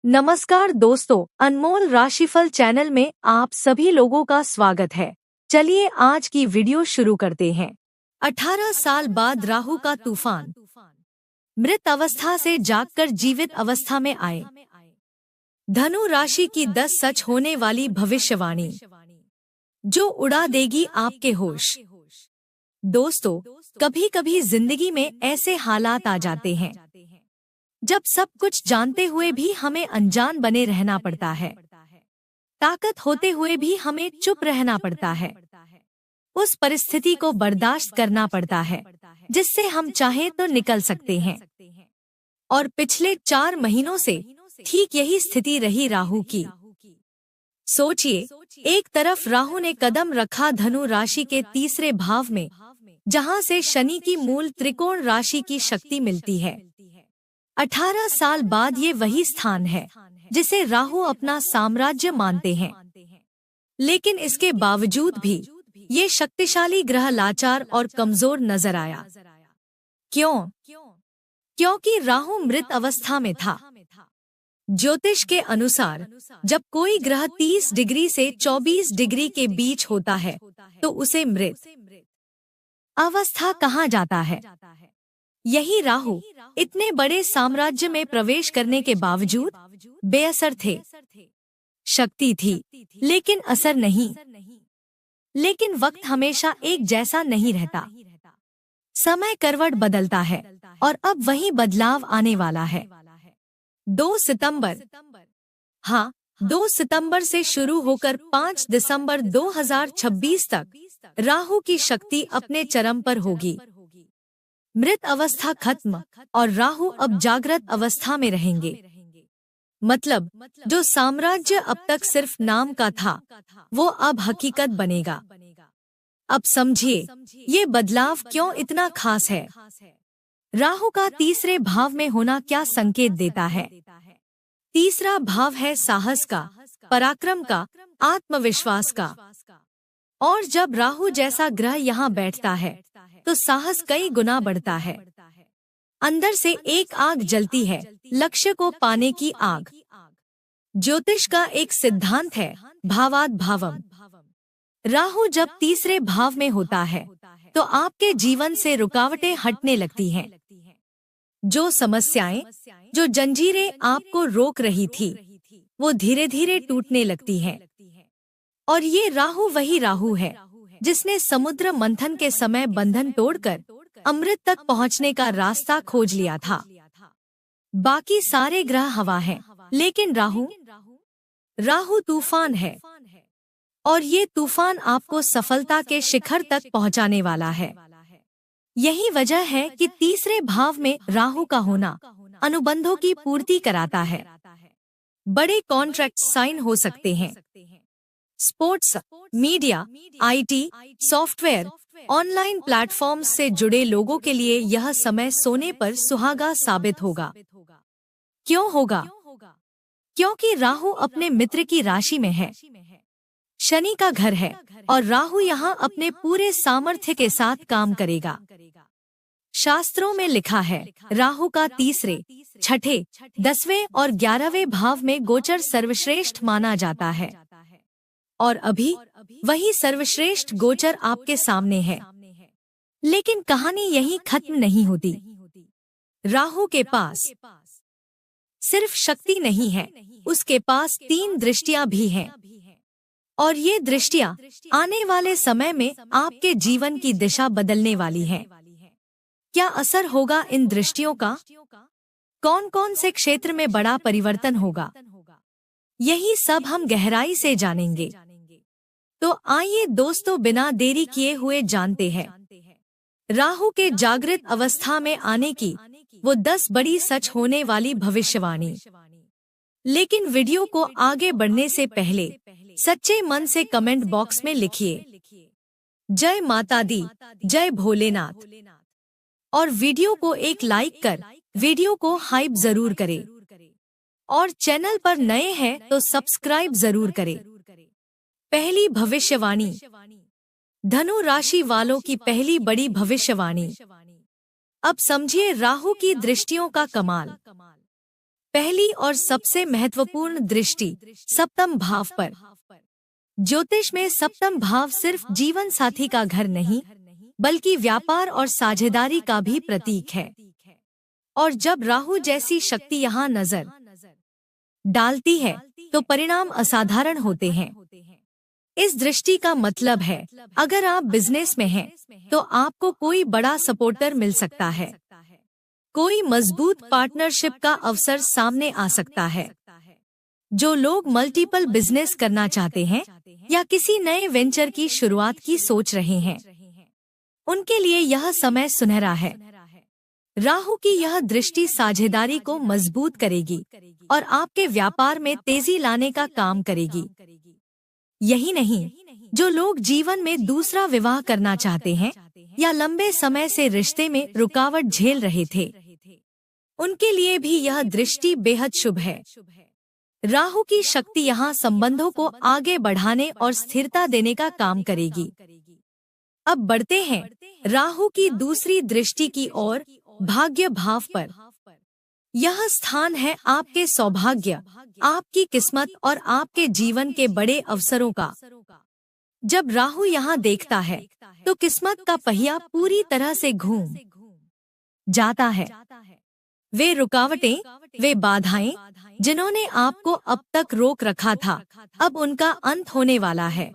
नमस्कार दोस्तों, अनमोल राशिफल चैनल में आप सभी लोगों का स्वागत है। चलिए आज की वीडियो शुरू करते हैं। 18 साल बाद राहु का तूफान, मृत अवस्था से जागकर जीवित अवस्था में आए। धनु राशि की 10 सच होने वाली भविष्यवाणी जो उड़ा देगी आपके होश। दोस्तों, कभी कभी जिंदगी में ऐसे हालात आ जाते हैं जब सब कुछ जानते हुए भी हमें अनजान बने रहना पड़ता है। ताकत होते हुए भी हमें चुप रहना पड़ता है। उस परिस्थिति को बर्दाश्त करना पड़ता है जिससे हम चाहें तो निकल सकते हैं। और पिछले 4 महीनों से ठीक यही स्थिति रही राहु की। सोचिए, एक तरफ राहु ने कदम रखा धनु राशि के तीसरे भाव में, जहां से शनि की मूल त्रिकोण राशि की शक्ति मिलती है। 18 साल बाद ये वही स्थान है जिसे राहु अपना साम्राज्य मानते हैं। लेकिन इसके बावजूद भी ये शक्तिशाली ग्रह लाचार और कमजोर नजर आया। क्यों? क्योंकि राहु मृत अवस्था में था। ज्योतिष के अनुसार जब कोई ग्रह 30 डिग्री से 24 डिग्री के बीच होता है तो उसे मृत अवस्था कहा जाता है। यही राहु इतने बड़े साम्राज्य में प्रवेश करने के बावजूद बेअसर थे। शक्ति थी लेकिन असर नहीं। लेकिन वक्त हमेशा एक जैसा नहीं रहता। समय करवट बदलता है और अब वही बदलाव आने वाला है। 2 सितंबर, हाँ, 2 सितंबर से शुरू होकर 5 दिसंबर 2026 तक राहु की शक्ति अपने चरम पर होगी। मृत अवस्था खत्म और राहु अब जागृत अवस्था में रहेंगे। मतलब जो साम्राज्य अब तक सिर्फ नाम का था वो अब हकीकत बनेगा। अब समझिए ये बदलाव क्यों इतना खास है। राहु का तीसरे भाव में होना क्या संकेत देता है? तीसरा भाव है साहस का, पराक्रम का, आत्मविश्वास का। और जब राहु जैसा ग्रह यहाँ बैठता है तो साहस कई गुना बढ़ता है। अंदर से एक आग जलती है, लक्ष्य को पाने की आग। ज्योतिष का एक सिद्धांत है, भावाद भावम। राहु जब तीसरे भाव में होता है तो आपके जीवन से रुकावटें हटने लगती हैं। जो समस्याएं, जो जंजीरें आपको रोक रही थी, वो धीरे धीरे टूटने लगती हैं। और ये राहु वही राहु है जिसने समुद्र मंथन के समय बंधन तोड़कर अमृत तक पहुंचने का रास्ता खोज लिया था। बाकी सारे ग्रह हवा हैं, लेकिन राहु तूफान है। और ये तूफान आपको सफलता के शिखर तक पहुंचाने वाला है। यही वजह है कि तीसरे भाव में राहु का होना अनुबंधों की पूर्ति कराता है। बड़े कॉन्ट्रैक्ट साइन हो सकते हैं। Sports, media, IT, software, online platforms से जुड़े लोगों के लिए यह समय सोने पर सुहागा साबित होगा। क्यों होगा? क्योंकि राहु अपने मित्र की राशि में है, शनि का घर है, और राहु यहाँ अपने पूरे सामर्थ्य के साथ काम करेगा। शास्त्रों में लिखा है, राहु का तीसरे, छठे, 10वें और 11वें भाव में गोचर सर्वश्रेष्ठ माना जाता है। और अभी वही सर्वश्रेष्ठ गोचर आपके सामने है। लेकिन कहानी यहीं खत्म नहीं होती। राहु के पास सिर्फ शक्ति नहीं है, उसके पास 3 दृष्टियां भी हैं। और ये दृष्टियां आने वाले समय में आपके जीवन की दिशा बदलने वाली हैं। क्या असर होगा इन दृष्टियों का? कौन कौन से क्षेत्र में बड़ा परिवर्तन होगा? यही सब हम गहराई से जानेंगे। तो आइए दोस्तों, बिना देरी किए हुए जानते हैं राहु के जागृत अवस्था में आने की वो 10 बड़ी सच होने वाली भविष्यवाणी। लेकिन वीडियो को आगे बढ़ने से पहले सच्चे मन से कमेंट बॉक्स में लिखिए, जय माता दी, जय भोलेनाथ। और वीडियो को एक लाइक कर वीडियो को हाइप जरूर करें। और चैनल पर नए हैं तो सब्सक्राइब जरूर करें। पहली भविष्यवाणी, धनु राशि वालों की पहली बड़ी भविष्यवाणी। अब समझिए राहु की दृष्टियों का कमाल। पहली और सबसे महत्वपूर्ण दृष्टि सप्तम भाव पर। ज्योतिष में सप्तम भाव सिर्फ जीवन साथी का घर नहीं, बल्कि व्यापार और साझेदारी का भी प्रतीक है। और जब राहु जैसी शक्ति यहाँ नजर डालती है तो परिणाम असाधारण होते हैं। इस दृष्टि का मतलब है, अगर आप बिजनेस में हैं, तो आपको कोई बड़ा सपोर्टर मिल सकता है, कोई मजबूत पार्टनरशिप का अवसर सामने आ सकता है। जो लोग मल्टीपल बिजनेस करना चाहते हैं या किसी नए वेंचर की शुरुआत की सोच रहे हैं, उनके लिए यह समय सुनहरा है। राहु की यह दृष्टि साझेदारी को मजबूत करेगी और आपके व्यापार में तेजी लाने का काम करेगी। यही नहीं, जो लोग जीवन में दूसरा विवाह करना चाहते हैं या लंबे समय से रिश्ते में रुकावट झेल रहे थे, उनके लिए भी यह दृष्टि बेहद शुभ है। राहु की शक्ति यहाँ संबंधों को आगे बढ़ाने और स्थिरता देने का काम करेगी। अब बढ़ते हैं राहु की दूसरी दृष्टि की ओर, भाग्य भाव पर। यह स्थान है आपके सौभाग्य, आपकी किस्मत और आपके जीवन के बड़े अवसरों का। जब राहु यहाँ देखता है तो किस्मत का पहिया पूरी तरह से घूम जाता है। वे रुकावटें, वे बाधाएं जिन्होंने आपको अब तक रोक रखा था, अब उनका अंत होने वाला है।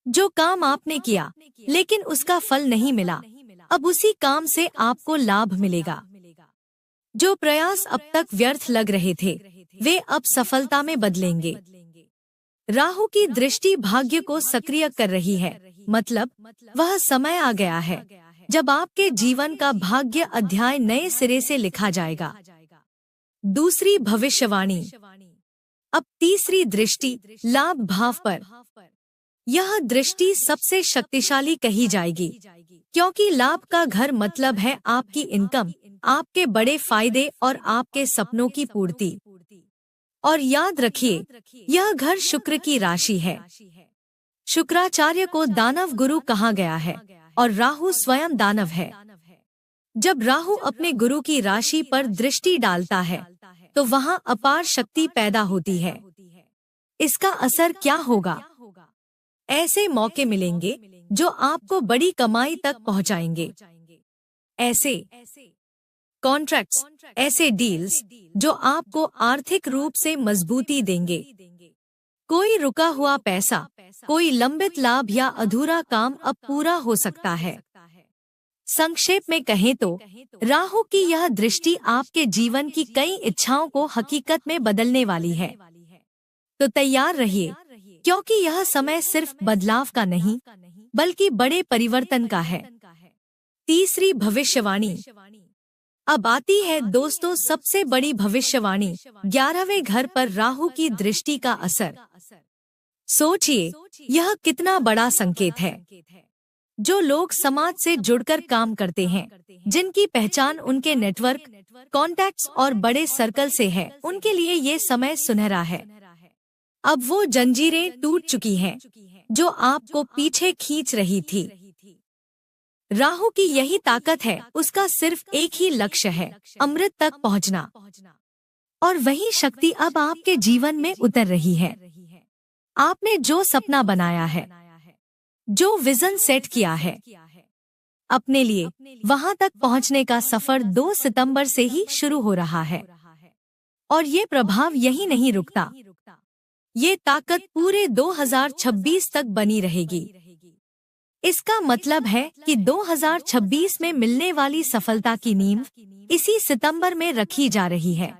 जो काम आपने किया लेकिन उसका फल नहीं मिला, अब उसी काम से आपको लाभ मिलेगा। जो प्रयास अब तक व्यर्थ लग रहे थे, वे अब सफलता में बदलेंगे। राहु की दृष्टि भाग्य को सक्रिय कर रही है, मतलब वह समय आ गया है जब आपके जीवन का भाग्य अध्याय नए सिरे से लिखा जाएगा। दूसरी भविष्यवाणी। अब तीसरी दृष्टि लाभ भाव पर। यह दृष्टि सबसे शक्तिशाली कही जाएगी, क्योंकि लाभ का घर मतलब है आपकी इनकम, आपके बड़े फायदे और आपके सपनों की पूर्ति। और याद रखिए, यह घर शुक्र की राशि है। शुक्राचार्य को दानव गुरु कहा गया है और राहु स्वयं दानव है। जब राहु अपने गुरु की राशि पर दृष्टि डालता है तो वहाँ अपार शक्ति पैदा होती है। इसका असर क्या होगा? ऐसे मौके मिलेंगे जो आपको बड़ी कमाई तक पहुंचाएंगे। ऐसे कॉन्ट्रैक्ट्स, ऐसे डील्स जो आपको आर्थिक रूप से मजबूती देंगे। कोई रुका हुआ पैसा, कोई लंबित लाभ या अधूरा काम अब पूरा हो सकता है। संक्षेप में कहें तो राहु की यह दृष्टि आपके जीवन की कई इच्छाओं को हकीकत में बदलने वाली है। तो तैयार रहिए, क्योंकि यह समय सिर्फ बदलाव का नहीं, बल्कि बड़े परिवर्तन का है। तीसरी भविष्यवाणी। अब आती है दोस्तों सबसे बड़ी भविष्यवाणी, 11वें घर पर राहु की दृष्टि का असर। सोचिए, यह कितना बड़ा संकेत है। जो लोग समाज से जुड़कर काम करते हैं, जिनकी पहचान उनके नेटवर्क, कॉन्टैक्ट्स और बड़े सर्कल से है, उनके लिए ये समय सुनहरा है। अब वो जंजीरें टूट चुकी हैं जो आपको पीछे खींच रही थी। राहु की यही ताकत है, उसका सिर्फ एक ही लक्ष्य है, अमृत तक पहुंचना। और वही शक्ति अब आपके जीवन में उतर रही है। आपने जो सपना बनाया है, जो विजन सेट किया है अपने लिए, वहां तक पहुंचने का सफर 2 सितंबर से ही शुरू हो रहा है। और ये प्रभाव यही नहीं रुकता, ये ताकत पूरे 2026 तक बनी रहेगी। इसका मतलब है कि 2026 में मिलने वाली सफलता की नींव इसी सितंबर में रखी जा रही है।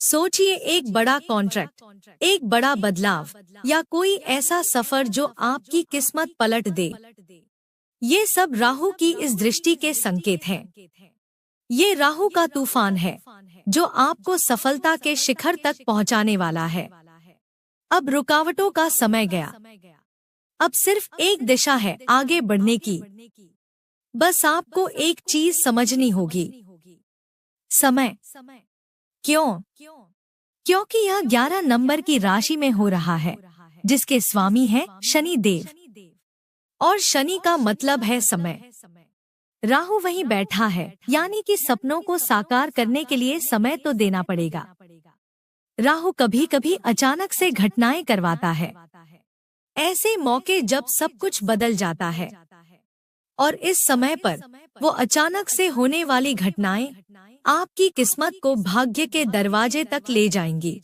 सोचिए, एक बड़ा कॉन्ट्रैक्ट, एक बड़ा बदलाव या कोई ऐसा सफर जो आपकी किस्मत पलट दे। ये सब राहु की इस दृष्टि के संकेत हैं। ये राहु का तूफान है जो आपको सफलता के शिखर तक पहुंचाने वाला है। अब रुकावटों का समय गया, अब सिर्फ एक दिशा है आगे बढ़ने की। बस आपको एक चीज समझनी होगी, समय। क्यों? क्योंकि यह 11 नंबर की राशि में हो रहा है, जिसके स्वामी है शनि देव। और शनि का मतलब है समय। राहु वहीं बैठा है, यानी कि सपनों को साकार करने के लिए समय तो देना पड़ेगा। राहु कभी कभी अचानक से घटनाएं करवाता है। ऐसे मौके जब सब कुछ बदल जाता है और इस समय पर वो अचानक से होने वाली घटनाएं आपकी किस्मत को भाग्य के दरवाजे तक ले जाएंगी।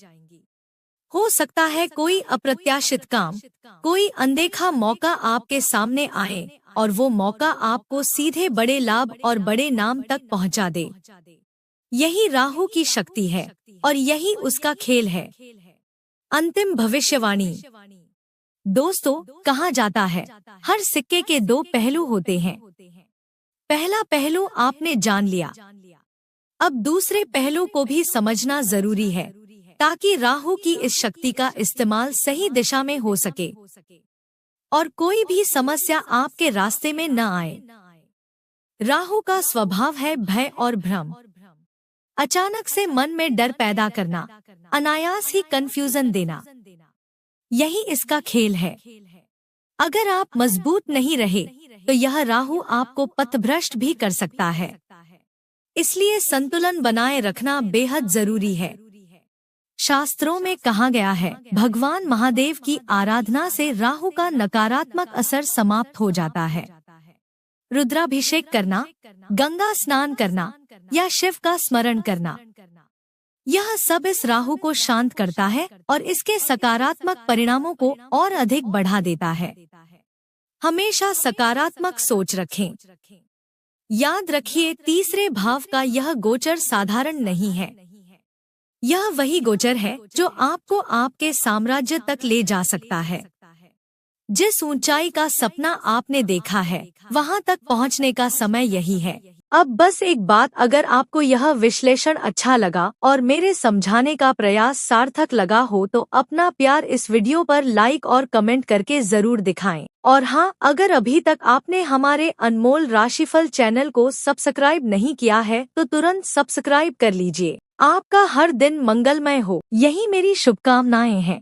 हो सकता है कोई अप्रत्याशित काम, कोई अनदेखा मौका आपके सामने आए और वो मौका आपको सीधे बड़े लाभ और बड़े नाम तक पहुंचा दे। यही राहु की शक्ति है और यही उसका खेल है। अंतिम भविष्यवाणी। दोस्तों, कहा जाता है हर सिक्के के दो पहलू होते हैं। पहला पहलू आपने जान लिया, अब दूसरे पहलू को भी समझना जरूरी है ताकि राहु की इस शक्ति का इस्तेमाल सही दिशा में हो सके और कोई भी समस्या आपके रास्ते में न आए। राहु का स्वभाव है भय और भ्रम। अचानक से मन में डर पैदा करना, अनायास ही कंफ्यूजन देना, यही इसका खेल है। अगर आप मजबूत नहीं रहे तो यह राहु आपको पथभ्रष्ट भी कर सकता है। इसलिए संतुलन बनाए रखना बेहद जरूरी है। शास्त्रों में कहा गया है भगवान महादेव की आराधना से राहु का नकारात्मक असर समाप्त हो जाता है। रुद्राभिषेक करना, गंगा स्नान करना या शिव का स्मरण करना, यह सब इस राहु को शांत करता है और इसके सकारात्मक परिणामों को और अधिक बढ़ा देता है। हमेशा सकारात्मक सोच रखें। याद रखिए, तीसरे भाव का यह गोचर साधारण नहीं है। यह वही गोचर है जो आपको आपके साम्राज्य तक ले जा सकता है। जिस ऊंचाई का सपना आपने देखा है, वहां तक पहुंचने का समय यही है। अब बस एक बात, अगर आपको यह विश्लेषण अच्छा लगा और मेरे समझाने का प्रयास सार्थक लगा हो तो अपना प्यार इस वीडियो पर लाइक और कमेंट करके जरूर दिखाएं। और हाँ, अगर अभी तक आपने हमारे अनमोल राशिफल चैनल को सब्सक्राइब नहीं किया है तो तुरंत सब्सक्राइब कर लीजिए। आपका हर दिन मंगलमय हो, यही मेरी शुभकामनाएं हैं।